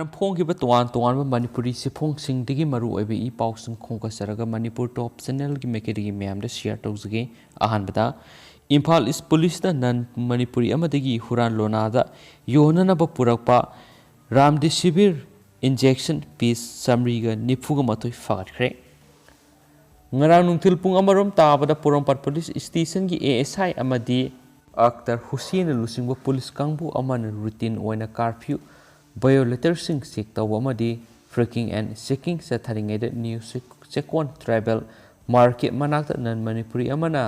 ꯐꯣꯡꯈꯤꯕ ꯇꯣꯉꯥꯟ ꯇꯣꯉꯥꯟꯕ ꯃꯅꯤꯄꯨꯔꯤ ꯁꯤꯐꯣꯡꯁꯤꯡꯗꯒꯤ ꯃꯔꯨꯑꯣꯏꯕ ꯏ ꯄꯥꯎꯁꯤꯡ ꯈꯣꯝꯒꯠꯆꯔꯒ ꯃꯅꯤꯄꯨꯔ ꯇꯣꯞ ꯆꯦꯅꯦꯜꯒꯤ ꯃꯥꯏꯀꯩꯗꯒꯤ ꯃꯌꯥꯝꯗ ꯁꯤꯌꯔ ꯇꯧꯖꯒꯦ꯫ ꯑꯍꯥꯟꯕꯗ ꯏꯝꯐꯥꯜ ꯏꯁ ꯄꯨꯂꯤꯁꯅ ꯅꯟ ꯃꯅꯤꯄꯨꯔꯤ ꯑꯃꯗꯒꯤ ꯍꯨꯔꯥꯟ ꯂꯣꯅꯥꯗ ꯌꯣꯟꯅꯅꯕ ꯄꯨꯔꯛꯄ ꯔꯥꯝꯗꯤꯁꯤꯕꯤꯔ ꯏꯟꯖꯦꯛꯁꯟ ꯄꯤꯁ ꯆꯥꯃꯔꯤꯒ 94 ꯐꯥꯒꯠꯈ꯭ꯔꯦ꯫ ꯉꯔꯥꯡ ꯅꯨꯡꯊꯤꯜ ꯄꯨꯡ 1 ꯇꯥꯕꯗ ꯄꯣꯔꯣꯝꯄꯥꯠ ꯄꯨꯂꯤꯁ ꯁ꯭ꯇꯦꯁꯟꯒꯤ ASI ꯑꯃꯗꯤ ꯑꯛꯇꯔ ꯍꯨꯁꯦꯟꯅ ꯂꯨꯆꯤꯡꯕ ꯄꯨꯂꯤꯁ ꯀꯥꯡꯕꯨ ꯑꯃꯅ ꯔꯨꯇꯤꯟ ꯑꯣꯏꯅ ꯀꯥꯔꯐ꯭ꯌꯨ ꯚꯥꯏꯑꯣꯂꯦꯇꯔꯁꯤꯡ ꯆꯦꯛ ꯇꯧꯕ ꯑꯃꯗꯤ ꯐ꯭ꯔꯦꯀꯤꯡ ꯑꯦꯟ ꯆꯦꯀꯤꯡ ꯆꯠꯊꯔꯤꯉꯩꯗ ꯅ꯭ꯌꯨ ꯆꯦꯀꯣꯟ ꯇ꯭ꯔꯥꯏꯕꯦꯜ ꯃꯥꯔꯀꯦꯠ ꯃꯅꯥꯛꯇ ꯅꯟ ꯃꯅꯤꯄꯨꯔꯤ ꯑꯃꯅ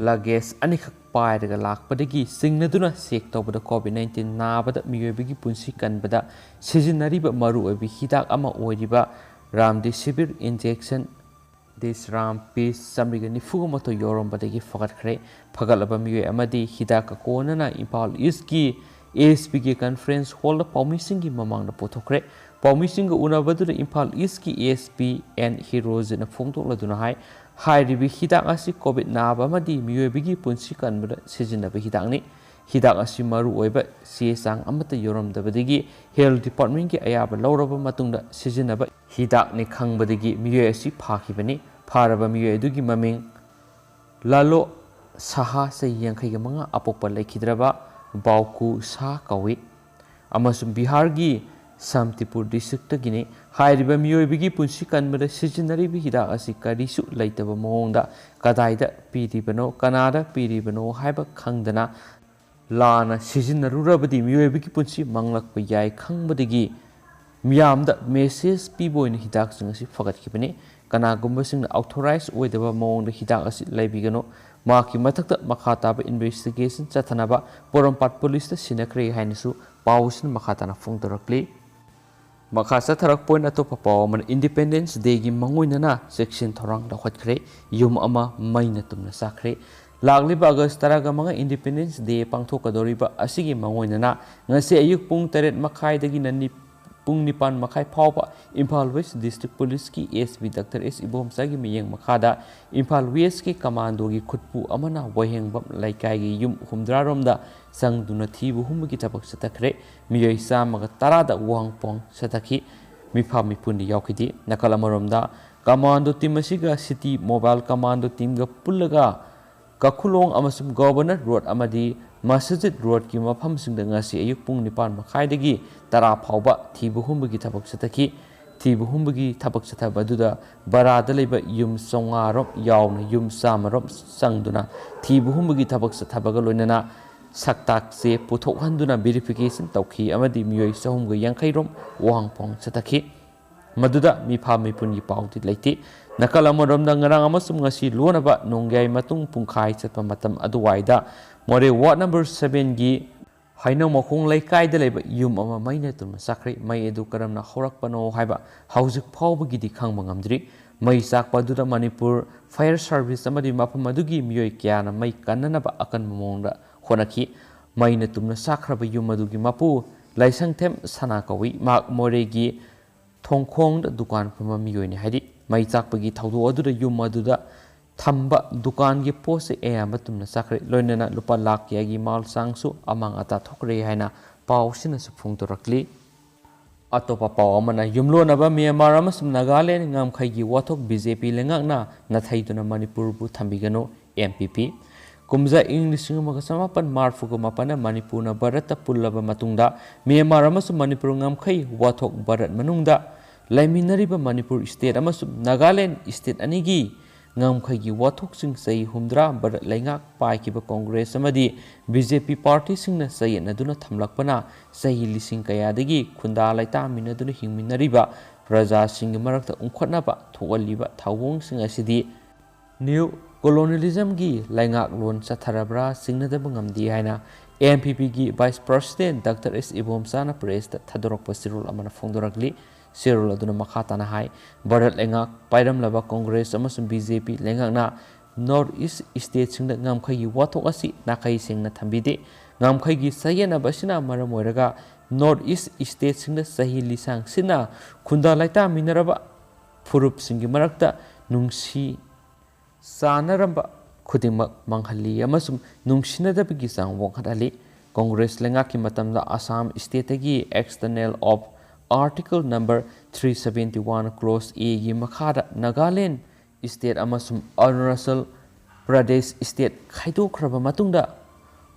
ꯂꯒꯦꯖ ꯑꯅꯤꯈꯛ ꯄꯥꯏꯔꯒ ꯂꯥꯛꯄꯗꯒꯤ ꯆꯤꯡꯅꯗꯨꯅ ꯆꯦꯛ ꯇꯧꯕꯗ COVID-19 ꯅꯥꯕꯗ ꯃꯤꯑꯣꯏꯕꯒꯤ ꯄꯨꯟꯁꯤ ꯀꯟꯕꯗ ꯁꯤꯖꯤꯟꯅꯔꯤꯕ ꯃꯔꯨꯑꯣꯏꯕ ꯍꯤꯗꯥꯛ ꯑꯃ ꯑꯣꯏꯔꯤꯕ ꯔꯥꯝꯗꯤꯁꯤꯕꯤꯔ ꯏꯟꯖꯦꯛꯁꯟ ꯗꯤꯁꯔꯥꯝ ꯄꯤꯁ 194 ꯌꯧꯔꯝꯕꯗꯒꯤ ꯐꯒꯠꯈ꯭ꯔꯦ꯫ ꯐꯒꯠꯂꯕ ꯃꯤꯑꯣꯏ ꯑꯃꯗꯤ ꯍꯤꯗꯥꯛꯀ ꯀꯣꯟꯅꯅ ꯏꯝꯐꯥꯜ ꯏꯁꯀꯤ ASPꯒꯤ ꯀꯟꯐꯔꯦꯟꯁ ꯍꯣꯜꯗ ꯄꯥꯎꯃꯤꯁꯤꯡꯒꯤ ꯃꯃꯥꯡꯗ ꯄꯨꯊꯣꯛꯈ꯭ꯔꯦ꯫ ꯄꯥꯎꯃꯤꯁꯤꯡꯒ ꯎꯅꯕꯗꯨꯗ ꯏꯝꯐꯥꯜ ꯏꯁꯀꯤ ASP N ꯍꯤꯔꯣꯖꯤꯅ ꯐꯣꯡꯗꯣꯛꯂꯗꯨꯅ ꯍꯥꯏꯔꯤꯕ ꯍꯤꯗꯥꯛ ꯑꯁꯤ COVID ꯅꯥꯕ ꯑꯃꯗꯤ ꯃꯤꯑꯣꯏꯕꯒꯤ ꯄꯨꯟꯁꯤ ꯀꯟꯕꯗ ꯁꯤꯖꯤꯟꯅꯕ ꯍꯤꯗꯥꯛꯅꯤ꯫ ꯍꯤꯗꯥꯛ ꯑꯁꯤ ꯃꯔꯨꯑꯣꯏꯕ ꯆꯦ ꯆꯥꯡ ꯑꯃꯠꯇ ꯌꯧꯔꯝꯗꯕꯗꯒꯤ ꯍꯦꯜꯊ ꯗꯤꯄꯥꯔꯠꯃꯦꯟꯠꯀꯤ ꯑꯌꯥꯕ ꯂꯧꯔꯕ ꯃꯇꯨꯡꯗ ꯁꯤꯖꯤꯟꯅꯕ ꯍꯤꯗꯥꯛꯅꯤ ꯈꯪꯕꯗꯒꯤ ꯃꯤꯑꯣꯏ ꯑꯁꯤ ꯐꯥꯈꯤꯕꯅꯤ꯫ ꯐꯥꯔꯕ ꯃꯤꯑꯣꯏ ꯑꯗꯨꯒꯤ ꯃꯃꯤꯡ ꯂꯥꯂꯣ ꯁꯥꯍ ꯆꯍꯤ 55 ꯑꯄꯣꯛꯄ ꯂꯩꯈꯤꯗ꯭ꯔꯕ ꯕꯥꯎꯀꯨ ꯁꯥ ꯀꯧꯏ ꯑꯃꯁꯨꯡ ꯕꯤꯍꯥꯔꯒꯤ ꯁꯝꯇꯤꯄꯨꯔ ꯗꯤꯁꯇ꯭ꯔꯤꯛꯇꯒꯤꯅꯤ꯫ ꯍꯥꯏꯔꯤꯕ ꯃꯤꯑꯣꯏꯕꯒꯤ ꯄꯨꯟꯁꯤ ꯀꯟꯕꯗ ꯁꯤꯖꯤꯟꯅꯔꯤꯕ ꯍꯤꯗꯥꯛ ꯑꯁꯤ ꯀꯔꯤꯁꯨ ꯂꯩꯇꯕ ꯃꯑꯣꯡꯗ ꯀꯗꯥꯏꯗ ꯄꯤꯔꯤꯕꯅꯣ ꯀꯅꯥꯗ ꯄꯤꯔꯤꯕꯅꯣ ꯍꯥꯏꯕ ꯈꯪꯗꯅ ꯂꯥꯟꯅ ꯁꯤꯖꯤꯟꯅꯔꯨꯔꯕꯗꯤ ꯃꯤꯑꯣꯏꯕꯒꯤ ꯄꯨꯟꯁꯤ ꯃꯥꯡꯂꯛꯄ ꯌꯥꯏ ꯈꯪꯕꯗꯒꯤ ꯃꯤꯌꯥꯝꯗ ꯃꯦꯁꯦꯖ ꯄꯤꯕ ꯑꯣꯏꯅ ꯍꯤꯗꯥꯛꯁꯤꯡ ꯑꯁꯤ ꯐꯒꯠꯈꯤꯕꯅꯤ꯫ ꯀꯅꯥꯒꯨꯝꯕꯁꯤꯡꯅ ꯑꯣꯊꯣꯔꯥꯏꯖ ꯑꯣꯏꯗꯕ ꯃꯑꯣꯡꯗ ꯍꯤꯗꯥꯛ ꯑꯁꯤ ꯂꯩꯕꯤꯒꯅꯨ꯫ ꯃꯍꯥꯛꯀꯤ ꯃꯊꯛꯇ ꯃꯈꯥ ꯇꯥꯕ ꯏꯟꯚꯦꯁꯇꯤꯒꯦꯁꯟ ꯆꯠꯊꯅꯕ ꯄꯣꯔꯣꯝꯄꯥꯠ ꯄꯨꯂꯤꯁꯇ ꯁꯤꯟꯅꯈ꯭ꯔꯦ ꯍꯥꯏꯅꯁꯨ ꯄꯥꯎꯁꯤꯅ ꯃꯈꯥ ꯇꯥꯅ ꯐꯣꯡꯗꯣꯔꯛꯂꯤ꯫ ꯃꯈꯥ ꯆꯠꯊꯔꯛꯄ ꯑꯇꯣꯞꯄ ꯄꯥꯎ ꯑꯃꯅ ꯏꯟꯗꯤꯄꯦꯟꯗꯦꯟꯁ ꯗꯦꯒꯤ ꯃꯥꯡꯑꯣꯏꯅꯅ ꯆꯦꯛꯁꯤꯟ ꯊꯧꯔꯥꯡ ꯂꯧꯈꯠꯈ꯭ꯔꯦ꯫ ꯌꯨꯝ ꯑꯃ ꯃꯩꯅ ꯇꯨꯝꯅ ꯆꯥꯛꯈ꯭ꯔꯦ꯫ ꯂꯥꯛꯂꯤꯕ ꯑꯥꯒꯁꯠ 15 ꯏꯟꯗꯤꯄꯦꯟꯗꯦꯟꯁ ꯗꯦ ꯄꯥꯡꯊꯣꯛꯀꯗꯧꯔꯤꯕ ꯑꯁꯤꯒꯤ ꯃꯥꯡꯑꯣꯏꯅꯅ ꯉꯁꯤ ꯑꯌꯨꯛ ꯄꯨꯡ 8:30ꯗꯒꯤꯅ ꯄꯨꯡ 9:30 ꯐꯥꯎꯕ ꯏꯝꯐꯥꯜ ꯋꯦꯁꯠ ꯗꯤꯁꯇ꯭ꯔꯤꯛ ꯄꯨꯂꯤꯁꯀꯤ ASP ꯗꯥꯛꯇꯔ S. ꯏꯕꯣꯝꯆꯥꯒꯤ ꯃꯤꯠꯌꯦꯡ ꯃꯈꯥꯗ ꯏꯝꯐꯥꯜ ꯋꯦꯁꯠꯀꯤ ꯀꯃꯥꯟꯗꯣꯒꯤ ꯈꯨꯠꯄꯨ ꯑꯃꯅ ꯋꯥꯍꯦꯡꯕꯝ ꯂꯩꯀꯥꯏꯒꯤ ꯌꯨꯝ 60ꯔꯣꯝꯗ ꯆꯪꯗꯨꯅ ꯊꯤꯕ ꯍꯨꯝꯕꯒꯤ ꯊꯕꯛ ꯆꯠꯊꯈ꯭ꯔꯦ꯫ ꯃꯤꯑꯣꯏ 110ꯗ ꯋꯥꯍꯪꯄꯥꯎ ꯆꯠꯊꯈꯤ꯫ ꯃꯤꯐꯝ ꯃꯤꯄꯨꯟꯗꯤ ꯌꯥꯎꯈꯤꯗꯦ꯫ ꯅꯥꯀꯜ ꯑꯃꯔꯣꯝꯗ ꯀꯃꯥꯟꯗꯣ ꯇꯤꯝ ꯑꯁꯤꯒ ꯁꯤꯇꯤ ꯃꯣꯕꯥꯏꯜ ꯀꯃꯥꯟꯗꯣ ꯇꯤꯝꯒ ꯄꯨꯜꯂꯒ ꯀꯈꯨꯂꯣꯡ ꯑꯃꯁꯨꯡ ꯒꯚꯔꯅꯔ ꯔꯣꯗ ꯑꯃꯗꯤ ꯃꯁꯖꯤꯗ ꯔꯣꯗꯀꯤ ꯃꯐꯝꯁꯤꯡꯗ ꯉꯁꯤ ꯑꯌꯨꯛ ꯄꯨꯡ 9:30ꯗꯒꯤ 10 ꯐꯥꯎꯕ ꯊꯤꯕ ꯍꯨꯝꯕꯒꯤ ꯊꯕꯛ ꯆꯠꯊꯈꯤ꯫ ꯊꯤꯕ ꯍꯨꯝꯕꯒꯤ ꯊꯕꯛ ꯆꯠꯊꯕ ꯑꯗꯨꯗ ꯕꯔꯥꯗ ꯂꯩꯕ ꯌꯨꯝ 100ꯔꯣꯝ ꯌꯥꯎꯅ ꯌꯨꯝ 100ꯔꯣꯝ ꯆꯪꯗꯨꯅ ꯊꯤꯕ ꯍꯨꯝꯕꯒꯤ ꯊꯕꯛ ꯆꯠꯊꯕꯒ ꯂꯣꯏꯅꯅ ꯁꯛꯇꯥꯛ ꯆꯦ ꯄꯨꯊꯣꯛꯍꯟꯗꯨꯅ ꯚꯦꯔꯤꯐꯤꯀꯦꯁꯟ ꯇꯧꯈꯤ ꯑꯃꯗꯤ ꯃꯤꯑꯣꯏ 350ꯔꯣꯝ ꯋꯥꯍꯪꯄꯥꯎ ꯆꯠꯊꯈꯤ꯫ ꯃꯗꯨꯗ ꯃꯤꯐꯝ ꯃꯤꯄꯨꯟꯒꯤ ꯄꯥꯎꯗꯤ ꯂꯩꯇꯦ꯫ ꯅꯥꯀꯜ ꯑꯃꯔꯣꯝꯗ ꯉꯔꯥꯡ ꯑꯃꯁꯨꯡ ꯉꯁꯤ ꯂꯣꯟꯅꯕ ꯅꯣꯡꯌꯥꯏ ꯃꯇꯨꯡ ꯄꯨꯡꯈꯥꯏ ꯆꯠꯄ ꯃꯇꯝ ꯑꯗꯨꯋꯥꯏꯗ ꯃꯣꯔꯦ ꯋꯥꯔꯗ ꯅꯝꯕꯔ 7ꯒꯤ ꯍꯩꯅꯧꯃꯈꯣꯡ ꯂꯩꯀꯥꯏꯗ ꯂꯩꯕ ꯌꯨꯝ ꯑꯃ ꯃꯩꯅ ꯇꯨꯝꯅ ꯆꯥꯛꯈ꯭ꯔꯦ꯫ ꯃꯩ ꯑꯗꯨ ꯀꯔꯝꯅ ꯍꯧꯔꯛꯄꯅꯣ ꯍꯥꯏꯕ ꯍꯧꯖꯤꯛ ꯐꯥꯎꯕꯒꯤꯗꯤ ꯈꯪꯕ ꯉꯝꯗ꯭ꯔꯤ꯫ ꯃꯩ ꯆꯥꯛꯄ ꯑꯗꯨꯗ ꯃꯅꯤꯄꯨꯔ ꯐꯥꯌꯔ ꯁꯥꯔꯚꯤꯁ ꯑꯃꯗꯤ ꯃꯐꯝ ꯑꯗꯨꯒꯤ ꯃꯤꯑꯣꯏ ꯀꯌꯥꯅ ꯃꯩ ꯀꯟꯅꯅꯕ ꯑꯀꯟꯕ ꯃꯑꯣꯡꯗ ꯍꯣꯠꯅꯈꯤ꯫ ꯃꯩꯅ ꯇꯨꯝꯅ ꯆꯥꯛꯈ꯭ꯔꯕ ꯌꯨꯝ ꯑꯗꯨꯒꯤ ꯃꯄꯨ ꯂꯥꯏꯁꯪꯊꯦꯝ ꯁꯅꯥ ꯀꯧꯏ꯫ ꯃꯍꯥꯛ ꯃꯣꯔꯦꯒꯤ ꯊꯣꯡꯈꯣꯡꯗ ꯗꯨꯀꯥꯟ ꯐꯝꯕ ꯃꯤꯑꯣꯏꯅꯤ ꯍꯥꯏꯔꯤ꯫ ꯃꯩ ꯆꯥꯛꯄꯒꯤ ꯊꯧꯗꯣꯛ ꯑꯗꯨꯗ ꯌꯨꯝ ꯑꯗꯨꯗ ꯊꯝꯕ ꯗꯨꯀꯥꯟꯒꯤ ꯄꯣꯠꯆꯩ ꯑꯌꯥꯝꯕ ꯇꯨꯝꯅ ꯆꯥꯛꯈ꯭ꯔꯦ꯫ ꯂꯣꯏꯅꯅ ꯂꯨꯄꯥ ꯂꯥꯈ ꯀꯌꯥꯒꯤ ꯃꯥꯜꯆꯥꯡꯁꯨ ꯑꯃꯥꯡ ꯑꯇꯥ ꯊꯣꯛꯈ꯭ꯔꯦ ꯍꯥꯏꯅ ꯄꯥꯎꯁꯤꯅꯁꯨ ꯐꯣꯡꯗꯣꯔꯛꯂꯤ꯫ ꯑꯇꯣꯞꯄ ꯄꯥꯎ ꯑꯃꯅ ꯌꯨꯝꯂꯣꯟꯅꯕ ꯃ꯭ꯌꯥꯟꯃꯥꯔ ꯑꯃꯁꯨꯡ ꯅꯥꯒꯥꯂꯦꯟ ꯉꯝꯈꯩꯒꯤ ꯋꯥꯊꯣꯛ BJP ꯂꯩꯉꯥꯛꯅ ꯅꯥꯊꯩꯗꯨꯅ ꯃꯅꯤꯄꯨꯔꯕꯨ ꯊꯝꯕꯤꯒꯅꯨ꯫ MPP ꯀꯨꯝꯖꯥ ꯏꯪ 1939ꯗ ꯃꯅꯤꯄꯨꯔꯅ ꯚꯥꯔꯠꯇ ꯄꯨꯜꯂꯕ ꯃꯇꯨꯡꯗ ꯃ꯭ꯌꯥꯟꯃꯥꯔ ꯑꯃꯁꯨꯡ ꯃꯅꯤꯄꯨꯔ ꯉꯝꯈꯩ ꯋꯥꯊꯣꯛ ꯚꯥꯔꯠ ꯃꯅꯨꯡꯗ ꯂꯩꯃꯤꯟꯅꯔꯤꯕ ꯃꯅꯤꯄꯨꯔ ꯁ꯭ꯇꯦꯠ ꯑꯃꯁꯨꯡ ꯅꯥꯒꯥꯂꯦꯟ ꯁ꯭ꯇꯦꯠ ꯑꯅꯤꯒꯤ ꯉꯝꯈꯩꯒꯤ ꯋꯥꯊꯣꯛꯁꯤꯡ ꯆꯍꯤ 60 ꯚꯥꯔꯠ ꯂꯩꯉꯥꯛ ꯄꯥꯏꯈꯤꯕ ꯀꯣꯡꯒ꯭ꯔꯦꯁ ꯑꯃꯗꯤ BJP ꯄꯥꯔꯇꯤꯁꯤꯡꯅ ꯆꯌꯦꯠꯅꯗꯨꯅ ꯊꯝꯂꯛꯄꯅ ꯆꯍꯤ ꯂꯤꯁꯤꯡ ꯀꯌꯥꯗꯒꯤ ꯈꯨꯟꯗꯥ ꯂꯩꯇꯥꯃꯤꯟꯅꯗꯨꯅ ꯍꯤꯡꯃꯤꯟꯅꯔꯤꯕ ꯄ꯭ꯔꯖꯥꯁꯤꯡꯒꯤ ꯃꯔꯛꯇ ꯎꯪꯈꯠꯅꯕ ꯊꯣꯛꯍꯜꯂꯤꯕ ꯊꯧꯑꯣꯡꯁꯤꯡ ꯑꯁꯤꯗꯤ ꯅ꯭ꯌꯨ ꯀꯣꯂꯣꯅꯤꯌꯦꯂꯤꯖꯝꯒꯤ ꯂꯩꯉꯥꯛꯂꯣꯟ ꯆꯠꯊꯔꯕ꯭ꯔꯥ ꯆꯤꯡꯅꯗꯕ ꯉꯝꯗꯦ ꯍꯥꯏꯅ MPPꯒꯤ ꯚꯥꯏꯁ ꯄ꯭ꯔꯁꯤꯗꯦꯟꯠ ꯗꯥꯛꯇꯔ S. ꯏꯕꯣꯝꯆꯥꯅ ꯄ꯭ꯔꯦꯁꯇ ꯊꯥꯗꯣꯔꯛꯄ ꯆꯦꯔꯣꯜ ꯑꯃꯅ ꯐꯣꯡꯗꯣꯔꯛꯂꯤ꯫ ꯆꯦꯔꯣꯜ ꯑꯗꯨꯅ ꯃꯈꯥ ꯇꯥꯅ ꯍꯥꯏ ꯚꯥꯔꯠ ꯂꯩꯉꯥꯛ ꯄꯥꯏꯔꯝꯂꯕ ꯀꯣꯡꯒ꯭ꯔꯦꯁ ꯑꯃꯁꯨꯡ BJP ꯂꯩꯉꯥꯛꯅ ꯅꯣꯔꯊ ꯏꯁꯠ ꯁ꯭ꯇꯦꯠꯁꯤꯡꯗ ꯉꯝꯈꯩꯒꯤ ꯋꯥꯊꯣꯛ ꯑꯁꯤ ꯅꯥꯈꯩ ꯁꯦꯡꯅ ꯊꯝꯕꯤꯗꯦ꯫ ꯉꯝꯈꯩꯒꯤ ꯆꯌꯦꯠꯅꯕ ꯑꯁꯤꯅ ꯃꯔꯝ ꯑꯣꯏꯔꯒ ꯅꯣꯔꯊ ꯏꯁꯠ ꯁ꯭ꯇꯦꯠꯁꯤꯡꯗ ꯆꯍꯤ ꯂꯤꯁꯥꯡꯁꯤꯠꯅ ꯈꯨꯟꯗꯥ ꯂꯩꯇꯥꯃꯤꯟꯅꯔꯕ ꯐꯨꯔꯨꯞꯁꯤꯡꯒꯤ ꯃꯔꯛꯇ ꯅꯨꯡꯁꯤ ꯆꯥꯟꯅꯔꯝꯕ ꯈꯨꯗꯤꯡꯃꯛ ꯃꯥꯡꯍꯜꯂꯤ ꯑꯃꯁꯨꯡ ꯅꯨꯡꯁꯤꯅꯗꯕꯒꯤ ꯆꯥꯡ ꯋꯥꯡꯈꯠꯍꯜꯂꯤ꯫ ꯀꯣꯡꯒ꯭ꯔꯦꯁ ꯂꯩꯉꯥꯛꯀꯤ ꯃꯇꯝꯗ ꯑꯁꯥꯝ ꯁ꯭ꯇꯦꯠꯇꯒꯤ external of article number 371 clause A गी मखादा नागालैंड स्टेट अमसुम अरुणाचल प्रदेश स्टेट खाइदोख्रबा मतुंगदा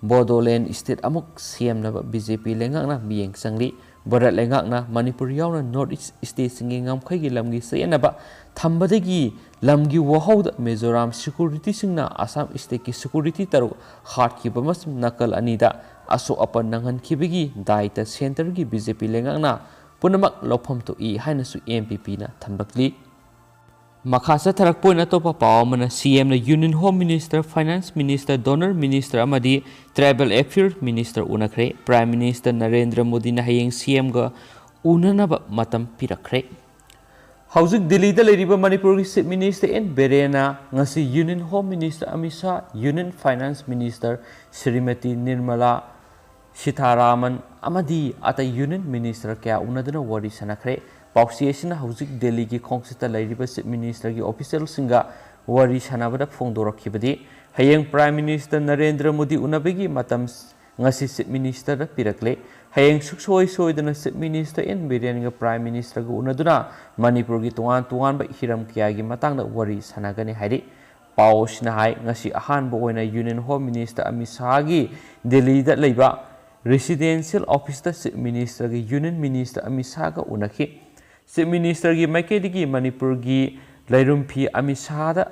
बोडोलैंड स्टेट अमुक सेमनबा बीजेपी लेंगाकना मियेंग चंगली भारत लेंगाकना मणिपुर यावना नॉर्थ ईस्ट स्टेट सिंगी ngamkhaygi lamgi sayanaba thambadagi lamgi wahauda Mizoram security सिंगना असम स्टेट की सिक्योरिटी तरु हाट की बमसम नकल अनिदा असो अपन नंगन खिबगी दायिता सेंटर की बीजेपी लेंगाकना पुनमक लौफम तो ई हाइनसु एमपीपी ना थंबकली मखासा थरकपोइन अतोपा पाव मन CM union home minister finance minister DoNER minister अमदी ट्राइबल अफेयर मिनिस्टर उनखरे प्राइम मिनिस्टर नरेंद्र मोदी ना हयेंग सीएम गा उननब मतम पिरखरे हौजिक दिल्ली दा लेरिबा मणिपुर की चीफ मिनिस्टर एन बेरेना ngasi union home minister Amit Shah union finance minister Shrimati Nirmala Sitharaman अमदी अत यूनियन मिनिस्टर क्या उनदना वरी सनखरे पाउसियेशन हौजिक दिल्ली की खोंगसिता लेरिबा चीफ मिनिस्टर की ऑफिशियल सिंगा वरी सनाबदा फोंदोरखिबदी हयेंग प्राइम मिनिस्टर नरेंद्र मोदी उनबगी मतम ngasi चीफ मिनिस्टर पिरकले हयेंग सुक्सोय सोयदना chief minister N Biren prime minister को उनदुना मणिपुर की तोंगान तोंगान हिरम कियागी मतांगदा वरी सनागने हाइदि पाउसना हाय ngasi अहानबो ओइना union home minister Amit Shah की दिल्ली दा लेबा रेसिडेंशियल ऑफिस दा चीफ मिनिस्टर की यूनियन मिनिस्टर अमित शाह का उनखि चीफ मिनिस्टर की मैकेदी मणिपुर की लैरुमफी अमित शाह दा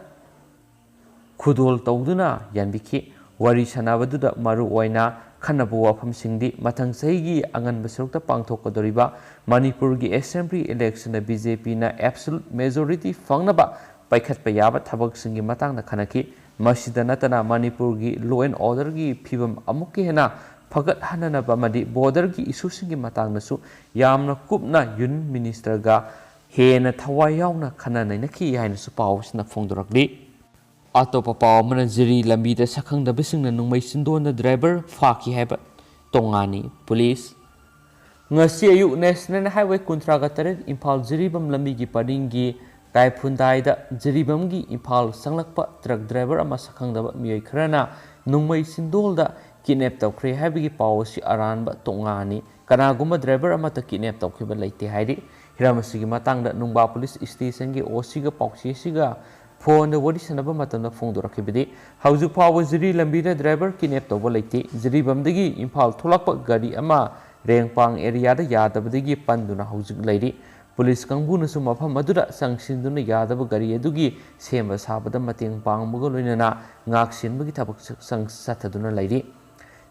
खुदोल तौदुना यानबिखि वरी सनाबदुदा मरु ओइना खन्नबो वाफमसिंगदी मथंग सहीगी अंगनब सरुकता पांगथोकदोरिबा मणिपुर की असेंबली इलेक्शन बीजेपी ना एब्सोल्यूट मेजॉरिटी फंगनबा पाइखतपा याबा थबकसिंगी मतांगना खनखि मसिदा नतना मणिपुर की लॉ एंड ऑर्डर की फिबम अमुक हेना फगत हननबा मदि बॉर्डर की इशूसिंगी मतांगनसु यामना कुपना यूनियन मिनिस्टर गा हेना थवाय यावना खननैनखि हाइनसु पावसना फोंदोरकली अतोप पाव मन जिरी लंबीद सखंगदबसिंगना नुंगमै सिंदोना ड्राइवर फाकी हैबा तोंगानी police ngasi ayu national highway kuntraga taret imphal jiribam lambi gi paringi taifundai da jiribam gi imphal sanglakpa truck driver ama sakhangdaba miyai khrana nungmai sindol da kidnap tawkhre haibigi pawsi aranba tongani kanaguma driver ama ta kidnap tawkhiba leite haidi hiramasi gi matangda nungba police station gi OC ga pausi siga phone वरी सनब मतम फोंदोरखिबदी हौजु फाव जिरी लंबी driver kidnap तौब लेते जिरीबमदगी इम्फाल थोलक्प गाड़ी अमा रेंगपांग area यादबदगी पंदुना हौजुक लेरी police कंबुनसु मफम मदुदा संगसिंदुना Yadav गाड़ी अदुगी सेम साबदा मतेंग पांगबगा लोइनना ngaksinbagi थबक संगसथदुना लेरी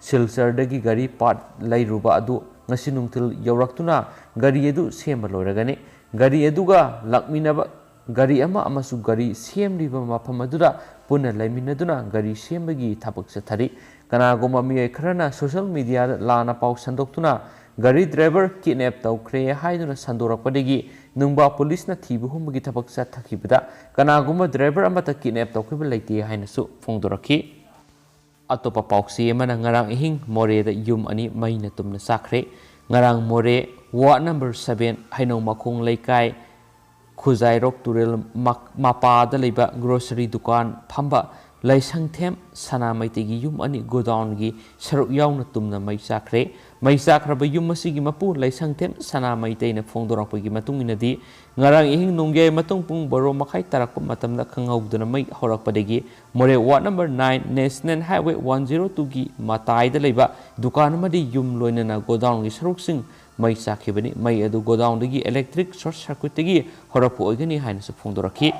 सिलचरदगी गाड़ी पार्ट लेरुबा अदु ngasi nungtil यौरक्तुना गाड़ी अदु सेम लोइरगने गाड़ी अदुगा लक्मिनबा गाड़ी अमा अमसु गाड़ी सेमलिबा मफम अदुदा पुनः लेमिनदुना गाड़ी सेमबगी थबक चथरी कनागुमा मियै खरना सोशल मीडिया लाना पाउ संदोक्तुना गाड़ी ड्राइवर किडनैप तौख्रे हाइदुना संदोरकपदगी नुंगबा पुलिसना थीबु हुमबगी थबक चथखिबदा कनागुमा ड्राइवर अमता किडनैप तौखिबा लेते हाइनसु फोंदोरखि अतोपा पाउसी एमना ngarang ihing मोरे दा युम अनि मैना तुमना साखरे ngarang मोरे वार्ड नंबर 7 हाइनौ मखोंग लेकाय खुजाइरोक तुरेल मापाद लेबा ग्रोसरी दुकान फंबा लाइसंथेम सना मैतेगी युम अनि गोडाउन की सरुक याउना तुमना मै चाखरे मै चाखरबा युम मसिगी मपु लाइसंथेम सना मैतेना फोंदोरकपगी मतुंगिनदी ngarang ihing nungge matung pung baro makai tarakpa matamda khanghauduna मै हौरकपदगी मोरे वार्ड नंबर 9 नेशनल हाईवे 102 की मताइदा लेबा दुकान मदि युम लोइनना गोडाउन की सरुकसिंग मै चाखिबनी मै अदु गोडाउनदगी इलेक्ट्रिक शॉर्ट सर्किटदगी हौरकप ओइगनी हाइनसु फोंदोरखि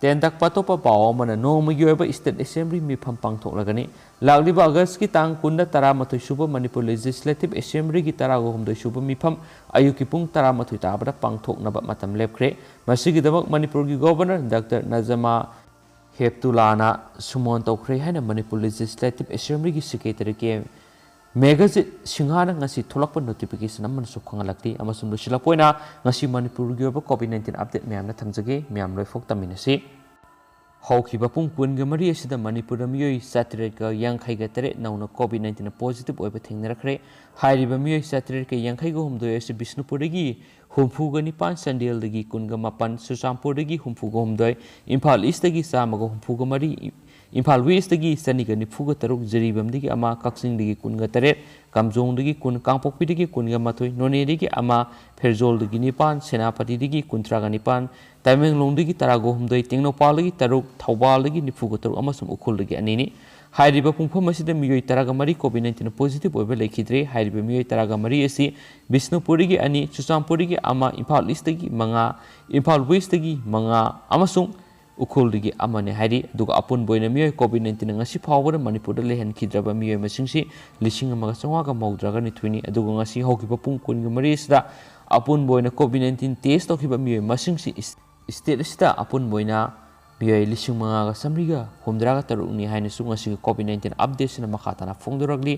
तेंदक पतोपा पाव मन नोमगी ओइबा स्टेट असेंबली मिफम पांगथोकलगनी लागलिबा अगस्त की तांग 13 सुबा मणिपुर लेजिस्लेटिव असेंबली की 13 सुबा मिफम अयुकी पुंग 13 ताबदा पांगथोकनबा मतम लेपख्रे मसिगिदमक मणिपुर की गवर्नर डॉक्टर नजमा हेप्तुलाना सुमोन तौख्रे हाइना मणिपुर लेजिस्लेटिव असेंबली की सेक्रेटरी के मेगाजिट सिंहाना ngasi थोलक्प नोटिफिकेशन अमन सुखंगलक्ति अमसुम लुसिलपोइना ngasi मणिपुर की कोविड-19 अपडेट म्यामना थमजगे म्याम लोइफोक तमिनसी हौखिबा पुंग कुनगा मरी असिदा मणिपुर मियोय सैटरेट यांखैगा तरे नौना कोविड-19 पॉजिटिव ओइबा थेंगनरखरे हाइरिबा मियोय सैटरेट के यांखैगा हुमदोय असि बिष्णुपुरदगी हुमफुगा निपान संडेलदगी कुनगा मापन सुचामपुरदगी हुमफुगा हुमदोय इम्फाल ईस्टदगी चामगा हुमफुगा मरी Imphal Westdagi Chaniga Nifuga Taruk Jiribamdagi Ama Kaksingdagi Kunga Taret Kamjongdagi Kun Kangpokpidagi Kunga Matui Nonedagi Ama Ferjoldagi Nipan Senapatidagi Kuntraga Nipan Tamenglongdagi Tarago Humdai Tingnopalagi Taruk Taubalagi Nifuga Taruk Amasum Ukuldagi Anini Hairiba Pungpam Masida Miyoi Taragamari COVID-19 positive over Lakidre Hairiba Miyoi Taragamari Asi Bisnupurigi Ani Chusampurigi Ama Imphal Eastdagi Manga Imphal Westdagi Manga Amasung Ukhuligi amane hari duga apun boina miyoi COVID-19 ngasi phawra Manipur da lehan khidraba miyoi masingsi lising amaga chonga maudraga ni thuni aduga ngasi hokiba pung kun gi marisda apun boina COVID-19 test tokiba miyoi masingsi state sta apun boina miyoi lising manga ga samriga humdraga taruni haina su ngasi COVID-19 update na makhatana phongduragli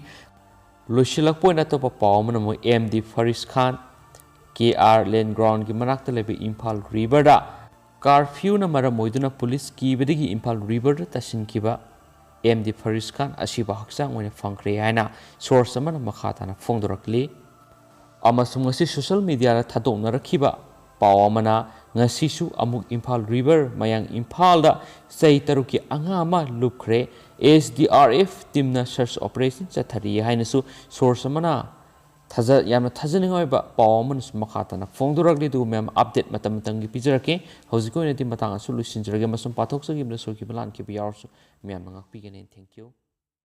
losilak poina to pa pawmana mo MD Faris Khan KR Land Ground gi manakta lebe Imphal River da Curfew na mara moiduna police ki bedagi Imphal River tasin kiba MD Faris Khan asiba haksang wena fangkre haina source amana makhatana phongdorakli amasung ngasi social media la thadongna rakhiba paw amana ngasi su amuk Imphal River mayang Imphal da sei taruki anga ma lukre SDRF team na search operation chathari haina su source amana yamna thajani ngoi ba pawman makhatana phongduragli du mem update matam tangi pijrake hojiko ne ti matang asu lusinjrage masum pathok sagi mna soki balan ki biarsu mem ngak pigene thank you